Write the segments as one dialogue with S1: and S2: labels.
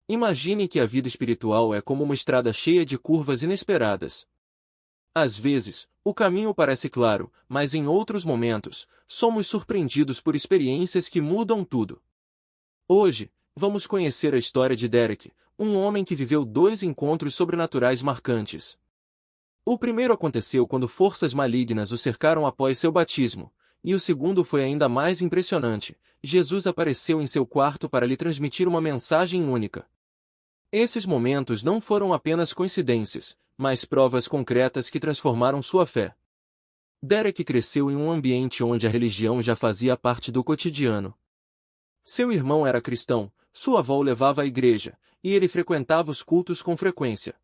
S1: Imagine que a vida espiritual é como uma estrada cheia de curvas inesperadas. Às vezes, o caminho parece claro, mas em outros momentos, somos surpreendidos por experiências que mudam tudo. Hoje, vamos conhecer a história de Derek, um homem que viveu dois encontros sobrenaturais marcantes. O primeiro aconteceu quando forças malignas o cercaram após seu batismo, e o segundo foi ainda mais impressionante. Jesus apareceu em seu quarto para lhe transmitir uma mensagem única. Esses momentos não foram apenas coincidências, mas provas concretas que transformaram sua fé. Derek cresceu em um ambiente onde a religião já fazia parte do cotidiano. Seu irmão era cristão, sua avó o levava à igreja, e ele frequentava os cultos com frequência.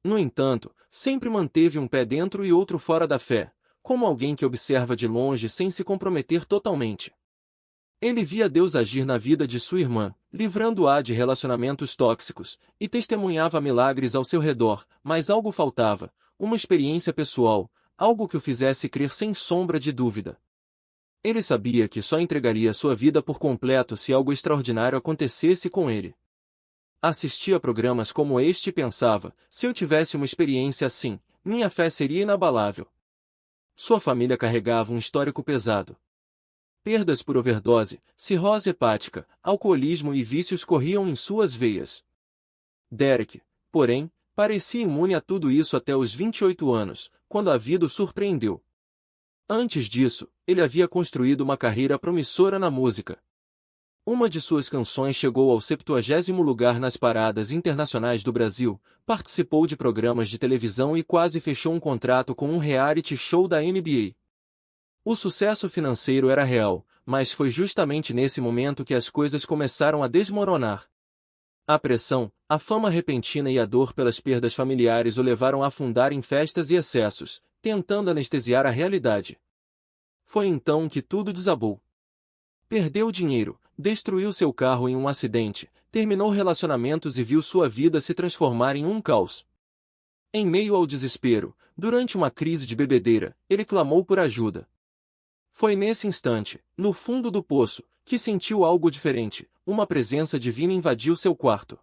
S1: No entanto, sempre manteve um pé dentro e outro fora da fé, como alguém que observa de longe sem se comprometer totalmente. Ele via Deus agir na vida de sua irmã, livrando-a de relacionamentos tóxicos, e testemunhava milagres ao seu redor, mas algo faltava, uma experiência pessoal, algo que o fizesse crer sem sombra de dúvida. Ele sabia que só entregaria sua vida por completo se algo extraordinário acontecesse com ele. Assistia a programas como este e pensava, se eu tivesse uma experiência assim, minha fé seria inabalável. Sua família carregava um histórico pesado. Perdas por overdose, cirrose hepática, alcoolismo e vícios corriam em suas veias. Derek, porém, parecia imune a tudo isso até os 28 anos, quando a vida o surpreendeu. Antes disso, ele havia construído uma carreira promissora na música. Uma de suas canções chegou ao 70º lugar nas paradas internacionais do Brasil, participou de programas de televisão e quase fechou um contrato com um reality show da NBA. O sucesso financeiro era real, mas foi justamente nesse momento que as coisas começaram a desmoronar. A pressão, a fama repentina e a dor pelas perdas familiares o levaram a afundar em festas e excessos, tentando anestesiar a realidade. Foi então que tudo desabou. Perdeu dinheiro, destruiu seu carro em um acidente, terminou relacionamentos e viu sua vida se transformar em um caos. Em meio ao desespero, durante uma crise de bebedeira, ele clamou por ajuda. Foi nesse instante, no fundo do poço, que sentiu algo diferente, uma presença divina invadiu seu quarto.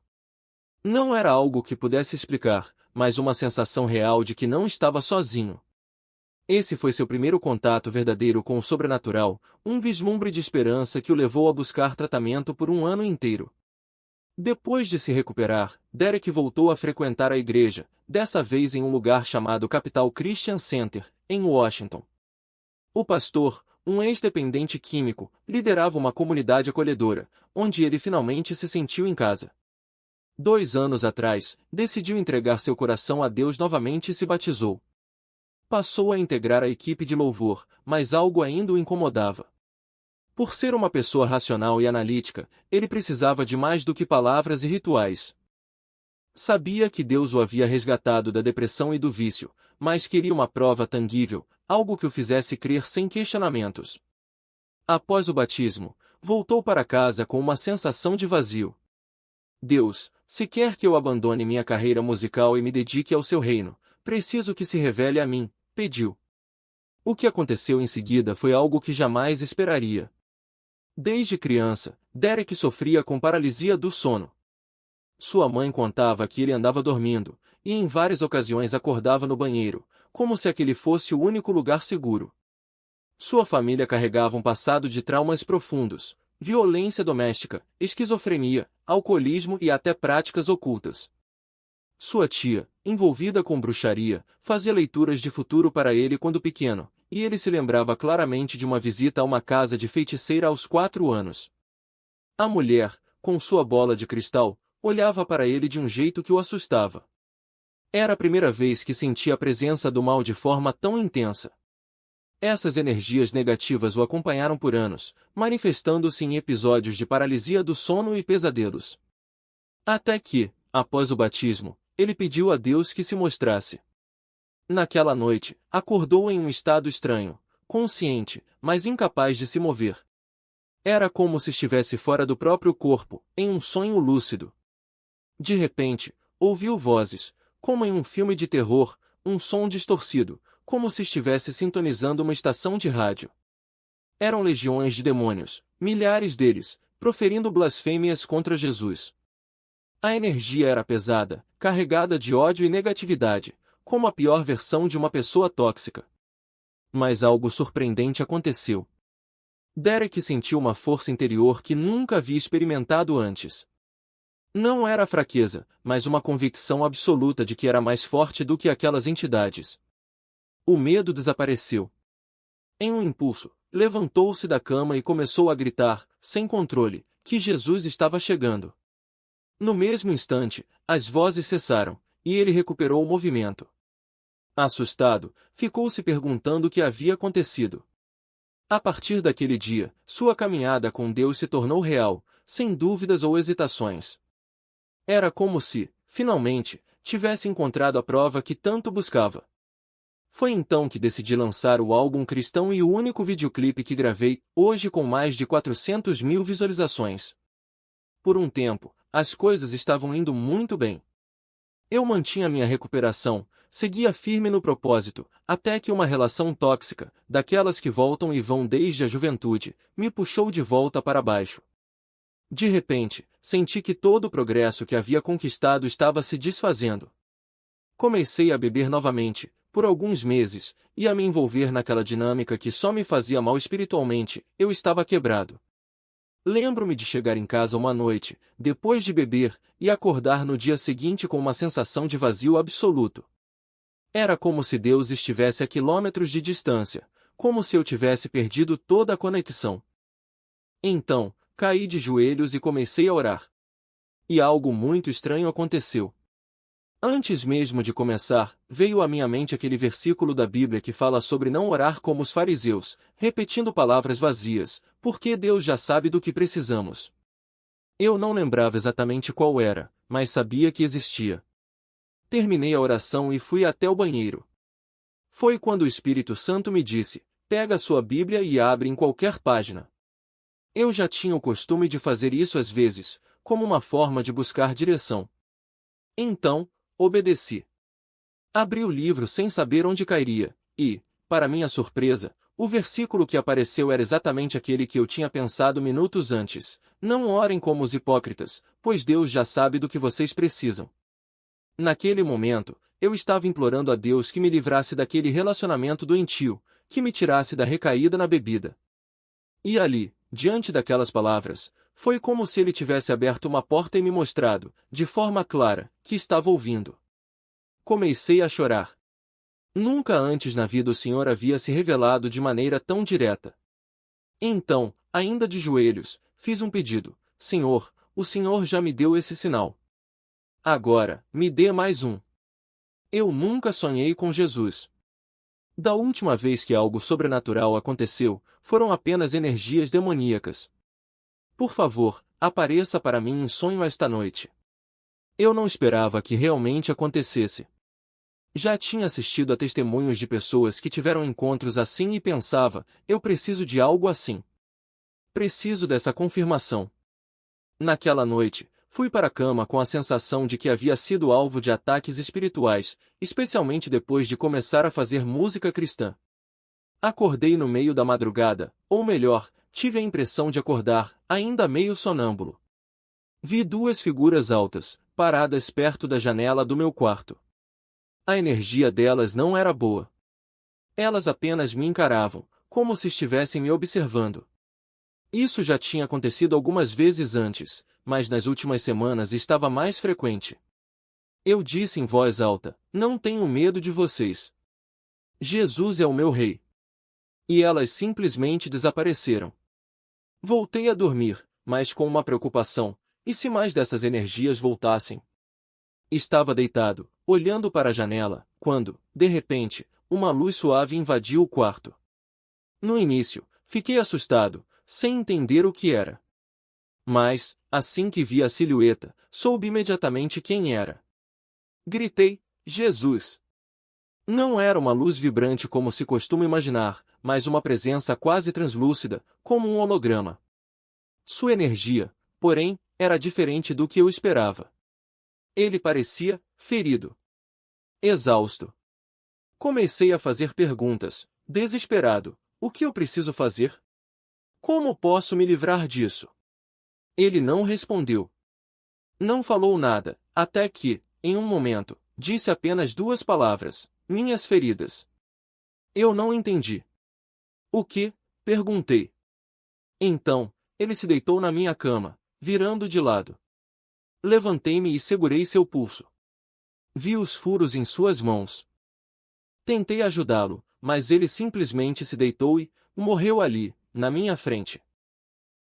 S1: Não era algo que pudesse explicar, mas uma sensação real de que não estava sozinho. Esse foi seu primeiro contato verdadeiro com o sobrenatural, um vislumbre de esperança que o levou a buscar tratamento por um ano inteiro. Depois de se recuperar, Derek voltou a frequentar a igreja, dessa vez em um lugar chamado Capital Christian Center, em Washington. O pastor, um ex-dependente químico, liderava uma comunidade acolhedora, onde ele finalmente se sentiu em casa. 2 anos atrás, decidiu entregar seu coração a Deus novamente e se batizou. Passou a integrar a equipe de louvor, mas algo ainda o incomodava. Por ser uma pessoa racional e analítica, ele precisava de mais do que palavras e rituais. Sabia que Deus o havia resgatado da depressão e do vício, mas queria uma prova tangível, algo que o fizesse crer sem questionamentos. Após o batismo, voltou para casa com uma sensação de vazio. Deus, se quer que eu abandone minha carreira musical e me dedique ao seu reino, preciso que se revele a mim, pediu. O que aconteceu em seguida foi algo que jamais esperaria. Desde criança, Derek sofria com paralisia do sono. Sua mãe contava que ele andava dormindo, e em várias ocasiões acordava no banheiro, como se aquele fosse o único lugar seguro. Sua família carregava um passado de traumas profundos, violência doméstica, esquizofrenia, alcoolismo e até práticas ocultas. Sua tia, envolvida com bruxaria, fazia leituras de futuro para ele quando pequeno, e ele se lembrava claramente de uma visita a uma casa de feiticeira aos 4 anos. A mulher, com sua bola de cristal, olhava para ele de um jeito que o assustava. Era a primeira vez que sentia a presença do mal de forma tão intensa. Essas energias negativas o acompanharam por anos, manifestando-se em episódios de paralisia do sono e pesadelos. Até que, após o batismo, ele pediu a Deus que se mostrasse. Naquela noite, acordou em um estado estranho, consciente, mas incapaz de se mover. Era como se estivesse fora do próprio corpo, em um sonho lúcido. De repente, ouviu vozes, como em um filme de terror, um som distorcido, como se estivesse sintonizando uma estação de rádio. Eram legiões de demônios, milhares deles, proferindo blasfêmias contra Jesus. A energia era pesada, carregada de ódio e negatividade, como a pior versão de uma pessoa tóxica. Mas algo surpreendente aconteceu. Derek sentiu uma força interior que nunca havia experimentado antes. Não era fraqueza, mas uma convicção absoluta de que era mais forte do que aquelas entidades. O medo desapareceu. Em um impulso, levantou-se da cama e começou a gritar, sem controle, que Jesus estava chegando. No mesmo instante, as vozes cessaram, e ele recuperou o movimento. Assustado, ficou se perguntando o que havia acontecido. A partir daquele dia, sua caminhada com Deus se tornou real, sem dúvidas ou hesitações. Era como se, finalmente, tivesse encontrado a prova que tanto buscava. Foi então que decidi lançar o álbum cristão e o único videoclipe que gravei, hoje com mais de 400.000 visualizações. Por um tempo, as coisas estavam indo muito bem. Eu mantinha minha recuperação, seguia firme no propósito, até que uma relação tóxica, daquelas que voltam e vão desde a juventude, me puxou de volta para baixo. De repente, senti que todo o progresso que havia conquistado estava se desfazendo. Comecei a beber novamente, por alguns meses, e a me envolver naquela dinâmica que só me fazia mal espiritualmente. Eu estava quebrado. Lembro-me de chegar em casa uma noite, depois de beber, e acordar no dia seguinte com uma sensação de vazio absoluto. Era como se Deus estivesse a quilômetros de distância, como se eu tivesse perdido toda a conexão. Então, caí de joelhos e comecei a orar. E algo muito estranho aconteceu. Antes mesmo de começar, veio à minha mente aquele versículo da Bíblia que fala sobre não orar como os fariseus, repetindo palavras vazias, porque Deus já sabe do que precisamos. Eu não lembrava exatamente qual era, mas sabia que existia. Terminei a oração e fui até o banheiro. Foi quando o Espírito Santo me disse: pega a sua Bíblia e abre em qualquer página. Eu já tinha o costume de fazer isso às vezes, como uma forma de buscar direção. Então, obedeci. Abri o livro sem saber onde cairia, e, para minha surpresa, o versículo que apareceu era exatamente aquele que eu tinha pensado minutos antes: não orem como os hipócritas, pois Deus já sabe do que vocês precisam. Naquele momento, eu estava implorando a Deus que me livrasse daquele relacionamento doentio, que me tirasse da recaída na bebida. E ali, diante daquelas palavras, foi como se ele tivesse aberto uma porta e me mostrado, de forma clara, que estava ouvindo. Comecei a chorar. Nunca antes na vida o Senhor havia se revelado de maneira tão direta. Então, ainda de joelhos, fiz um pedido: Senhor, o Senhor já me deu esse sinal. Agora, me dê mais um. Eu nunca sonhei com Jesus. Da última vez que algo sobrenatural aconteceu, foram apenas energias demoníacas. Por favor, apareça para mim em sonho esta noite. Eu não esperava que realmente acontecesse. Já tinha assistido a testemunhos de pessoas que tiveram encontros assim e pensava: eu preciso de algo assim. Preciso dessa confirmação. Naquela noite, fui para a cama com a sensação de que havia sido alvo de ataques espirituais, especialmente depois de começar a fazer música cristã. Acordei no meio da madrugada, ou melhor, tive a impressão de acordar, ainda meio sonâmbulo. Vi duas figuras altas, paradas perto da janela do meu quarto. A energia delas não era boa. Elas apenas me encaravam, como se estivessem me observando. Isso já tinha acontecido algumas vezes antes, mas nas últimas semanas estava mais frequente. Eu disse em voz alta: não tenho medo de vocês. Jesus é o meu rei. E elas simplesmente desapareceram. Voltei a dormir, mas com uma preocupação: e se mais dessas energias voltassem? Estava deitado, olhando para a janela, quando, de repente, uma luz suave invadiu o quarto. No início, fiquei assustado, sem entender o que era. Mas, assim que vi a silhueta, soube imediatamente quem era. Gritei: Jesus! Não era uma luz vibrante como se costuma imaginar, mas uma presença quase translúcida, como um holograma. Sua energia, porém, era diferente do que eu esperava. Ele parecia ferido, exausto. Comecei a fazer perguntas, desesperado: o que eu preciso fazer? Como posso me livrar disso? Ele não respondeu. Não falou nada, até que, em um momento, disse apenas duas palavras: minhas feridas. Eu não entendi. O que? Perguntei. Então, ele se deitou na minha cama, virando de lado. Levantei-me e segurei seu pulso. Vi os furos em suas mãos. Tentei ajudá-lo, mas ele simplesmente se deitou e morreu ali, na minha frente.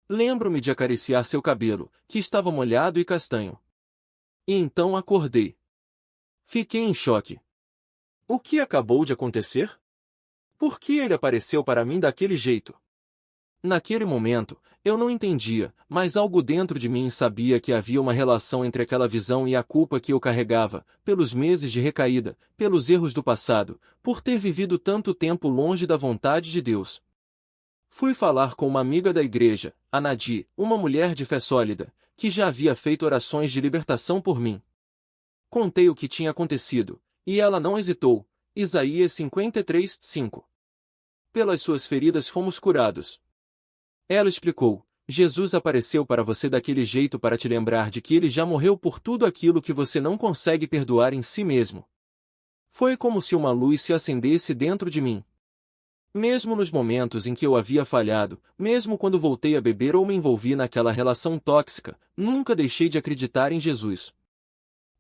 S1: Lembro-me de acariciar seu cabelo, que estava molhado e castanho. E então acordei. Fiquei em choque. O que acabou de acontecer? Por que ele apareceu para mim daquele jeito? Naquele momento, eu não entendia, mas algo dentro de mim sabia que havia uma relação entre aquela visão e a culpa que eu carregava, pelos meses de recaída, pelos erros do passado, por ter vivido tanto tempo longe da vontade de Deus. Fui falar com uma amiga da igreja, a Nadi, uma mulher de fé sólida, que já havia feito orações de libertação por mim. Contei o que tinha acontecido, e ela não hesitou. Isaías 53, 5. Pelas suas feridas fomos curados. Ela explicou: Jesus apareceu para você daquele jeito para te lembrar de que ele já morreu por tudo aquilo que você não consegue perdoar em si mesmo. Foi como se uma luz se acendesse dentro de mim. Mesmo nos momentos em que eu havia falhado, mesmo quando voltei a beber ou me envolvi naquela relação tóxica, nunca deixei de acreditar em Jesus.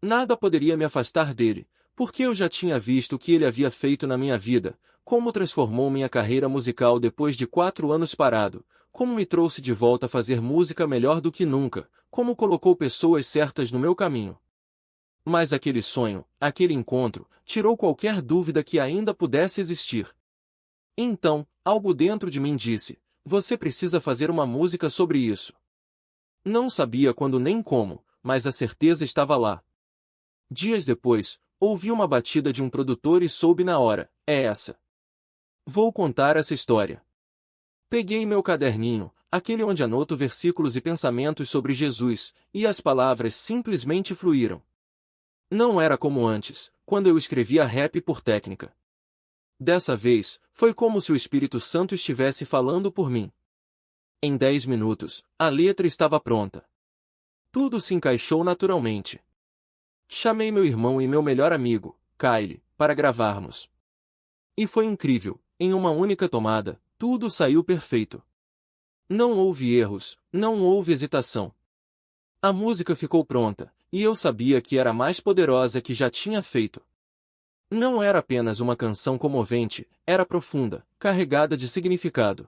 S1: Nada poderia me afastar dele, porque eu já tinha visto o que ele havia feito na minha vida, como transformou minha carreira musical depois de 4 anos parado, como me trouxe de volta a fazer música melhor do que nunca, como colocou pessoas certas no meu caminho. Mas aquele sonho, aquele encontro, tirou qualquer dúvida que ainda pudesse existir. Então, algo dentro de mim disse: você precisa fazer uma música sobre isso. Não sabia quando nem como, mas a certeza estava lá. Dias depois, ouvi uma batida de um produtor e soube na hora: é essa. Vou contar essa história. Peguei meu caderninho, aquele onde anoto versículos e pensamentos sobre Jesus, e as palavras simplesmente fluíram. Não era como antes, quando eu escrevia rap por técnica. Dessa vez, foi como se o Espírito Santo estivesse falando por mim. Em 10 minutos, a letra estava pronta. Tudo se encaixou naturalmente. Chamei meu irmão e meu melhor amigo, Kyle, para gravarmos. E foi incrível, em uma única tomada, tudo saiu perfeito. Não houve erros, não houve hesitação. A música ficou pronta, e eu sabia que era a mais poderosa que já tinha feito. Não era apenas uma canção comovente, era profunda, carregada de significado.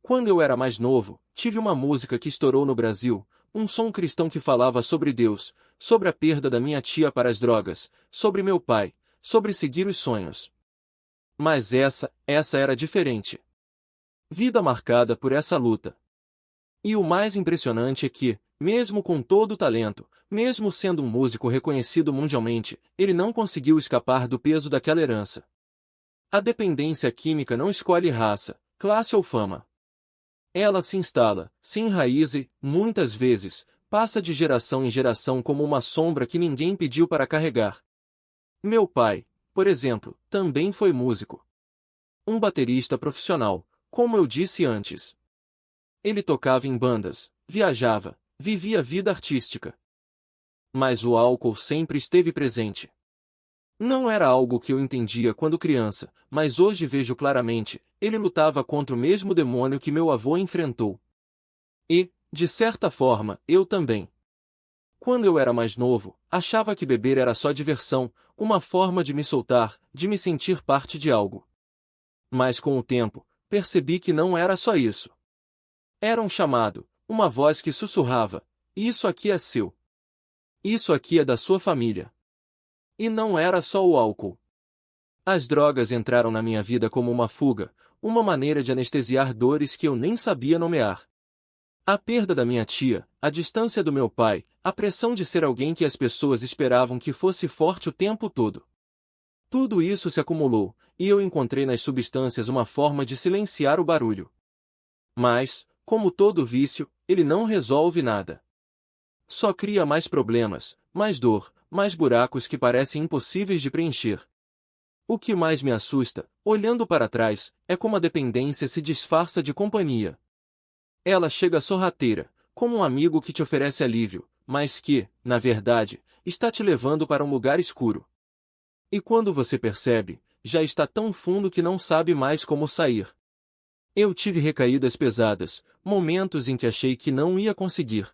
S1: Quando eu era mais novo, tive uma música que estourou no Brasil, um som cristão que falava sobre Deus, sobre a perda da minha tia para as drogas, sobre meu pai, sobre seguir os sonhos. Mas essa era diferente. Vida marcada por essa luta. E o mais impressionante é que, mesmo com todo o talento, mesmo sendo um músico reconhecido mundialmente, ele não conseguiu escapar do peso daquela herança. A dependência química não escolhe raça, classe ou fama. Ela se instala, se enraiza e, muitas vezes, passa de geração em geração como uma sombra que ninguém pediu para carregar. Meu pai, por exemplo, também foi músico. Um baterista profissional, como eu disse antes. Ele tocava em bandas, viajava, vivia a vida artística. Mas o álcool sempre esteve presente. Não era algo que eu entendia quando criança, mas hoje vejo claramente, ele lutava contra o mesmo demônio que meu avô enfrentou. E, de certa forma, eu também. Quando eu era mais novo, achava que beber era só diversão, uma forma de me soltar, de me sentir parte de algo. Mas com o tempo, percebi que não era só isso. Era um chamado, uma voz que sussurrava: isso aqui é seu. Isso aqui é da sua família. E não era só o álcool. As drogas entraram na minha vida como uma fuga, uma maneira de anestesiar dores que eu nem sabia nomear. A perda da minha tia, a distância do meu pai, a pressão de ser alguém que as pessoas esperavam que fosse forte o tempo todo. Tudo isso se acumulou, e eu encontrei nas substâncias uma forma de silenciar o barulho. Mas, como todo vício, ele não resolve nada. Só cria mais problemas, mais dor, mais buracos que parecem impossíveis de preencher. O que mais me assusta, olhando para trás, é como a dependência se disfarça de companhia. Ela chega sorrateira, como um amigo que te oferece alívio, mas que, na verdade, está te levando para um lugar escuro. E quando você percebe, já está tão fundo que não sabe mais como sair. Eu tive recaídas pesadas, momentos em que achei que não ia conseguir.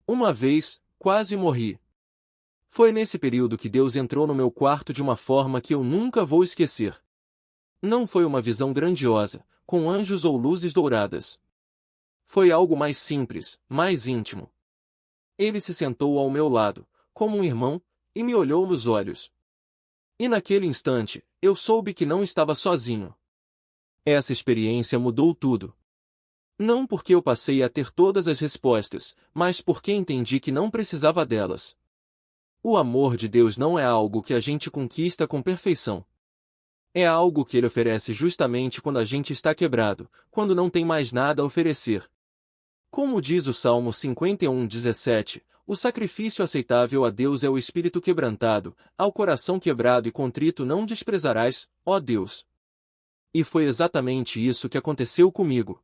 S1: Uma vez, quase morri. Foi nesse período que Deus entrou no meu quarto de uma forma que eu nunca vou esquecer. Não foi uma visão grandiosa, com anjos ou luzes douradas. Foi algo mais simples, mais íntimo. Ele se sentou ao meu lado, como um irmão, e me olhou nos olhos. E naquele instante, eu soube que não estava sozinho. Essa experiência mudou tudo. Não porque eu passei a ter todas as respostas, mas porque entendi que não precisava delas. O amor de Deus não é algo que a gente conquista com perfeição. É algo que Ele oferece justamente quando a gente está quebrado, quando não tem mais nada a oferecer. Como diz o Salmo 51:17, o sacrifício aceitável a Deus é o espírito quebrantado, ao coração quebrado e contrito não desprezarás, ó Deus. E foi exatamente isso que aconteceu comigo.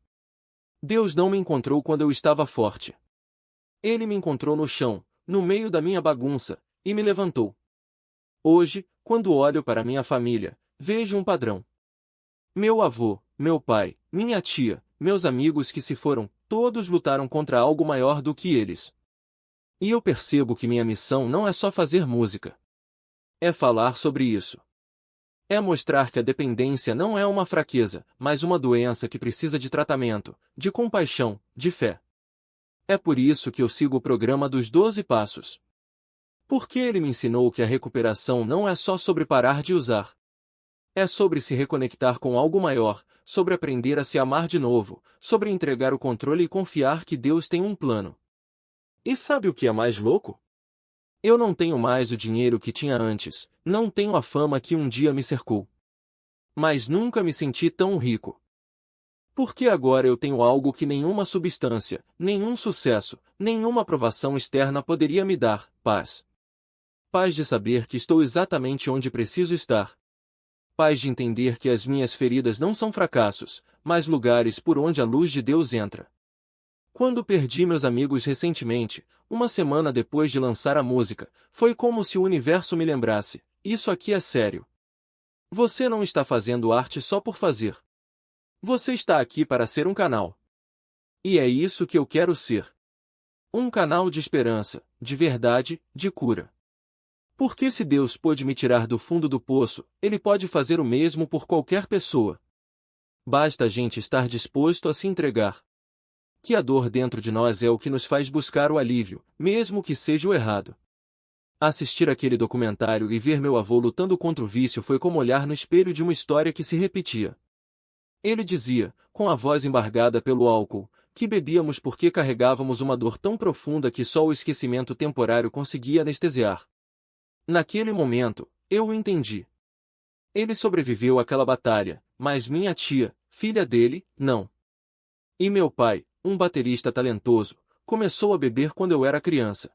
S1: Deus não me encontrou quando eu estava forte. Ele me encontrou no chão, no meio da minha bagunça, e me levantou. Hoje, quando olho para minha família, vejo um padrão. Meu avô, meu pai, minha tia, meus amigos que se foram, todos lutaram contra algo maior do que eles. E eu percebo que minha missão não é só fazer música. É falar sobre isso. É mostrar que a dependência não é uma fraqueza, mas uma doença que precisa de tratamento, de compaixão, de fé. É por isso que eu sigo o programa dos 12 Passos. Porque ele me ensinou que a recuperação não é só sobre parar de usar. É sobre se reconectar com algo maior, sobre aprender a se amar de novo, sobre entregar o controle e confiar que Deus tem um plano. E sabe o que é mais louco? Eu não tenho mais o dinheiro que tinha antes, não tenho a fama que um dia me cercou. Mas nunca me senti tão rico. Porque agora eu tenho algo que nenhuma substância, nenhum sucesso, nenhuma aprovação externa poderia me dar: paz. Paz de saber que estou exatamente onde preciso estar. Paz de entender que as minhas feridas não são fracassos, mas lugares por onde a luz de Deus entra. Quando perdi meus amigos recentemente, uma semana depois de lançar a música, foi como se o universo me lembrasse: isso aqui é sério. Você não está fazendo arte só por fazer. Você está aqui para ser um canal. E é isso que eu quero ser. Um canal de esperança, de verdade, de cura. Porque se Deus pôde me tirar do fundo do poço, Ele pode fazer o mesmo por qualquer pessoa. Basta a gente estar disposto a se entregar. Que a dor dentro de nós é o que nos faz buscar o alívio, mesmo que seja o errado. Assistir aquele documentário e ver meu avô lutando contra o vício foi como olhar no espelho de uma história que se repetia. Ele dizia, com a voz embargada pelo álcool, que bebíamos porque carregávamos uma dor tão profunda que só o esquecimento temporário conseguia anestesiar. Naquele momento, eu o entendi. Ele sobreviveu àquela batalha, mas minha tia, filha dele, não. E meu pai, um baterista talentoso, começou a beber quando eu era criança.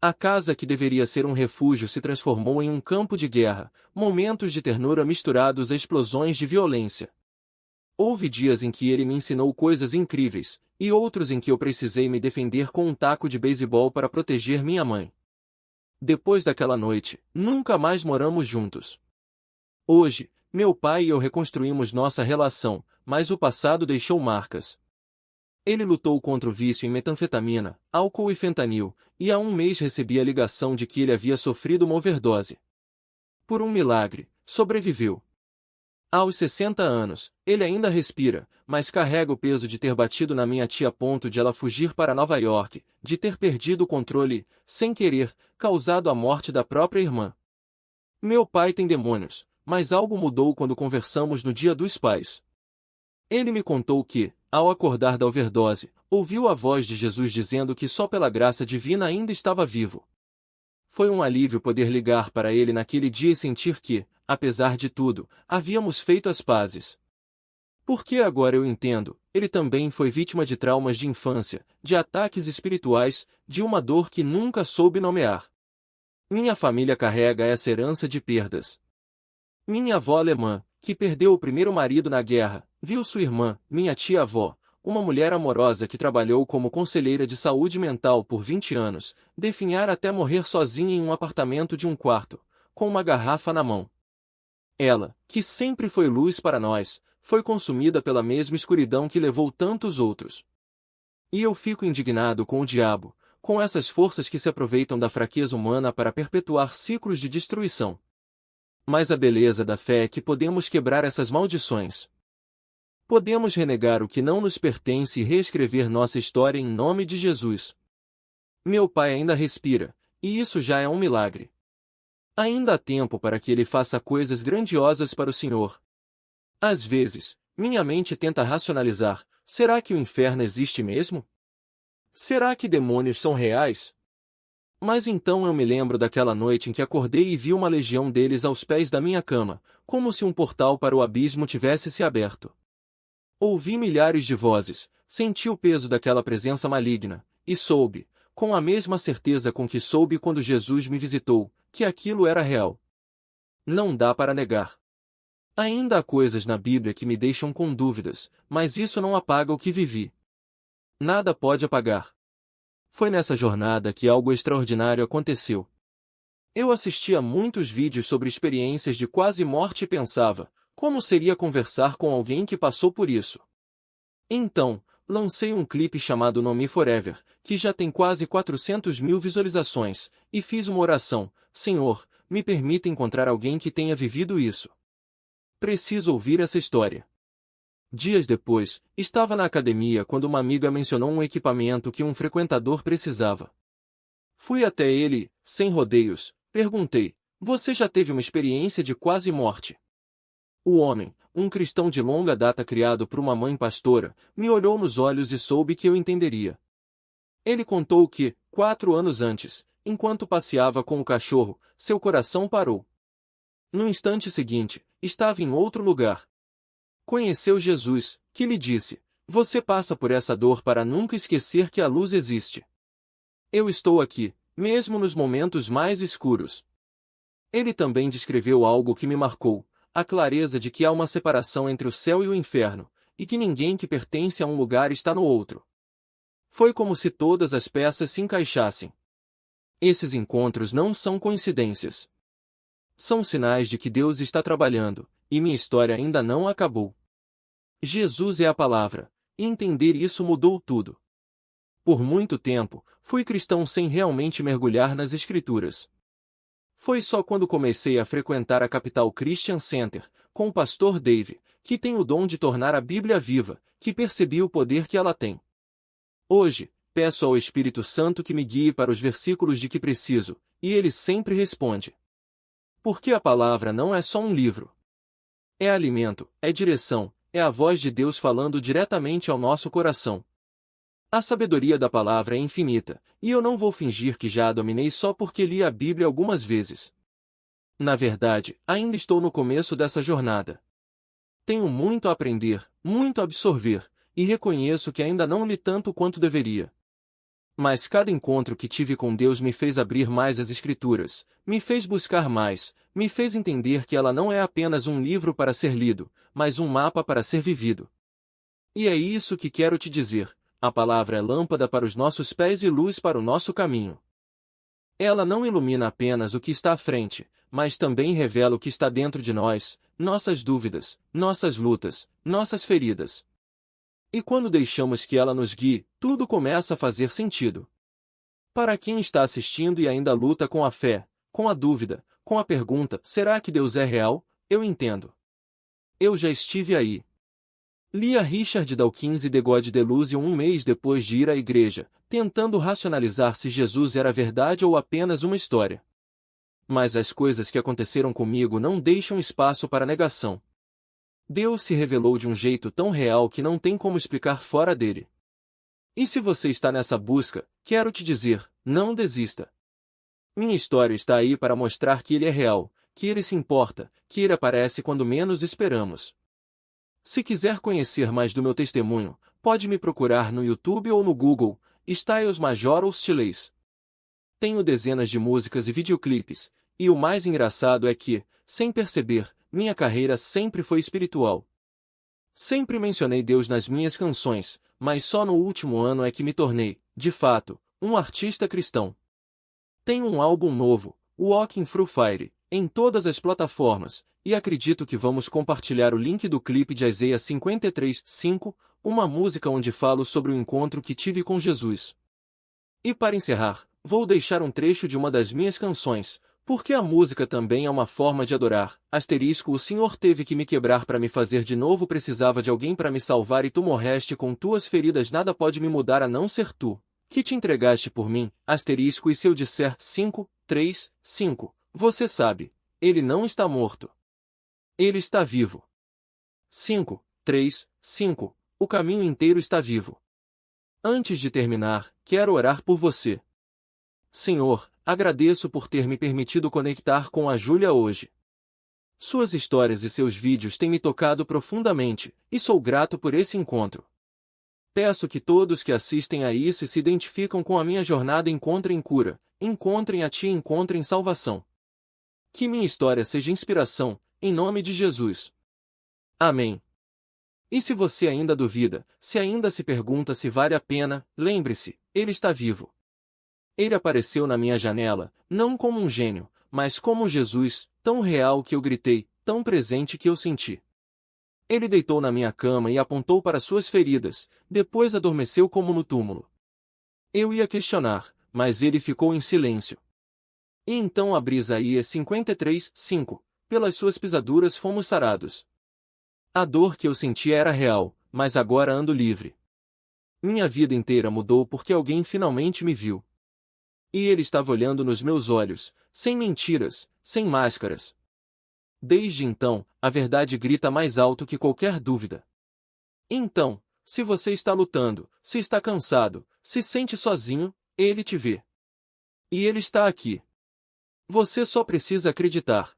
S1: A casa que deveria ser um refúgio se transformou em um campo de guerra, momentos de ternura misturados a explosões de violência. Houve dias em que ele me ensinou coisas incríveis, e outros em que eu precisei me defender com um taco de beisebol para proteger minha mãe. Depois daquela noite, nunca mais moramos juntos. Hoje, meu pai e eu reconstruímos nossa relação, mas o passado deixou marcas. Ele lutou contra o vício em metanfetamina, álcool e fentanil, e há um mês recebi a ligação de que ele havia sofrido uma overdose. Por um milagre, sobreviveu. Aos 60 anos, ele ainda respira, mas carrega o peso de ter batido na minha tia a ponto de ela fugir para Nova York, de ter perdido o controle, sem querer, causado a morte da própria irmã. Meu pai tem demônios, mas algo mudou quando conversamos no Dia dos Pais. Ele me contou que, ao acordar da overdose, ouviu a voz de Jesus dizendo que só pela graça divina ainda estava vivo. Foi um alívio poder ligar para ele naquele dia e sentir que, apesar de tudo, havíamos feito as pazes. Porque agora eu entendo, ele também foi vítima de traumas de infância, de ataques espirituais, de uma dor que nunca soube nomear. Minha família carrega essa herança de perdas. Minha avó alemã, que perdeu o primeiro marido na guerra, viu sua irmã, minha tia-avó, uma mulher amorosa que trabalhou como conselheira de saúde mental por 20 anos, definhar até morrer sozinha em um apartamento de um quarto, com uma garrafa na mão. Ela, que sempre foi luz para nós, foi consumida pela mesma escuridão que levou tantos outros. E eu fico indignado com o diabo, com essas forças que se aproveitam da fraqueza humana para perpetuar ciclos de destruição. Mas a beleza da fé é que podemos quebrar essas maldições. Podemos renegar o que não nos pertence e reescrever nossa história em nome de Jesus. Meu pai ainda respira, e isso já é um milagre. Ainda há tempo para que ele faça coisas grandiosas para o Senhor. Às vezes, minha mente tenta racionalizar: será que o inferno existe mesmo? Será que demônios são reais? Mas então eu me lembro daquela noite em que acordei e vi uma legião deles aos pés da minha cama, como se um portal para o abismo tivesse se aberto. Ouvi milhares de vozes, senti o peso daquela presença maligna, e soube, com a mesma certeza com que soube quando Jesus me visitou, que aquilo era real. Não dá para negar. Ainda há coisas na Bíblia que me deixam com dúvidas, mas isso não apaga o que vivi. Nada pode apagar. Foi nessa jornada que algo extraordinário aconteceu. Eu assistia a muitos vídeos sobre experiências de quase morte e pensava: como seria conversar com alguém que passou por isso? Então, lancei um clipe chamado No Me Forever, que já tem quase 400.000 visualizações, e fiz uma oração: Senhor, me permita encontrar alguém que tenha vivido isso. Preciso ouvir essa história. Dias depois, estava na academia quando uma amiga mencionou um equipamento que um frequentador precisava. Fui até ele, sem rodeios, perguntei: você já teve uma experiência de quase morte? O homem, um cristão de longa data criado por uma mãe pastora, me olhou nos olhos e soube que eu entenderia. Ele contou que, 4 anos antes, enquanto passeava com o cachorro, seu coração parou. No instante seguinte, estava em outro lugar. Conheceu Jesus, que lhe disse: você passa por essa dor para nunca esquecer que a luz existe. Eu estou aqui, mesmo nos momentos mais escuros. Ele também descreveu algo que me marcou: a clareza de que há uma separação entre o céu e o inferno, e que ninguém que pertence a um lugar está no outro. Foi como se todas as peças se encaixassem. Esses encontros não são coincidências. São sinais de que Deus está trabalhando, e minha história ainda não acabou. Jesus é a palavra, e entender isso mudou tudo. Por muito tempo, fui cristão sem realmente mergulhar nas Escrituras. Foi só quando comecei a frequentar a Capital Christian Center, com o pastor Dave, que tem o dom de tornar a Bíblia viva, que percebi o poder que ela tem. Hoje, peço ao Espírito Santo que me guie para os versículos de que preciso, e ele sempre responde. Porque a palavra não é só um livro. É alimento, é direção, é a voz de Deus falando diretamente ao nosso coração. A sabedoria da palavra é infinita, e eu não vou fingir que já a dominei só porque li a Bíblia algumas vezes. Na verdade, ainda estou no começo dessa jornada. Tenho muito a aprender, muito a absorver, e reconheço que ainda não li tanto quanto deveria. Mas cada encontro que tive com Deus me fez abrir mais as Escrituras, me fez buscar mais, me fez entender que ela não é apenas um livro para ser lido, mas um mapa para ser vivido. E é isso que quero te dizer: a palavra é lâmpada para os nossos pés e luz para o nosso caminho. Ela não ilumina apenas o que está à frente, mas também revela o que está dentro de nós, nossas dúvidas, nossas lutas, nossas feridas. E quando deixamos que ela nos guie, tudo começa a fazer sentido. Para quem está assistindo e ainda luta com a fé, com a dúvida, com a pergunta: será que Deus é real? Eu entendo. Eu já estive aí. Li a Richard Dawkins e The God Delusion um mês depois de ir à igreja, tentando racionalizar se Jesus era verdade ou apenas uma história. Mas as coisas que aconteceram comigo não deixam espaço para negação. Deus se revelou de um jeito tão real que não tem como explicar fora dele. E se você está nessa busca, quero te dizer: não desista. Minha história está aí para mostrar que ele é real, que ele se importa, que ele aparece quando menos esperamos. Se quiser conhecer mais do meu testemunho, pode me procurar no YouTube ou no Google, Styles Major ou Stileis. Tenho dezenas de músicas e videoclipes, e o mais engraçado é que, sem perceber, minha carreira sempre foi espiritual. Sempre mencionei Deus nas minhas canções, mas só no último ano é que me tornei, de fato, um artista cristão. Tenho um álbum novo, Walking Through Fire, em todas as plataformas, e acredito que vamos compartilhar o link do clipe de Isaías 53:5, uma música onde falo sobre o encontro que tive com Jesus. E para encerrar, vou deixar um trecho de uma das minhas canções, porque a música também é uma forma de adorar. O Senhor teve que me quebrar para me fazer de novo, precisava de alguém para me salvar e tu morreste com tuas feridas, nada pode me mudar a não ser tu, que te entregaste por mim. E se eu disser 5, 3, 5, você sabe, ele não está morto. Ele está vivo. 5, 3, 5, o caminho inteiro está vivo. Antes de terminar, quero orar por você. Senhor, agradeço por ter me permitido conectar com a Júlia hoje. Suas histórias e seus vídeos têm me tocado profundamente, e sou grato por esse encontro. Peço que todos que assistem a isso e se identificam com a minha jornada encontrem cura, encontrem a Ti e encontrem salvação. Que minha história seja inspiração, em nome de Jesus. Amém. E se você ainda duvida, se ainda se pergunta se vale a pena, lembre-se, Ele está vivo. Ele apareceu na minha janela, não como um gênio, mas como Jesus, tão real que eu gritei, tão presente que eu senti. Ele deitou na minha cama e apontou para suas feridas, depois adormeceu como no túmulo. Eu ia questionar, mas ele ficou em silêncio. E então abri Isaías 53:5, pelas suas pisaduras fomos sarados. A dor que eu sentia era real, mas agora ando livre. Minha vida inteira mudou porque alguém finalmente me viu. E ele estava olhando nos meus olhos, sem mentiras, sem máscaras. Desde então, a verdade grita mais alto que qualquer dúvida. Então, se você está lutando, se está cansado, se sente sozinho, ele te vê. E ele está aqui. Você só precisa acreditar.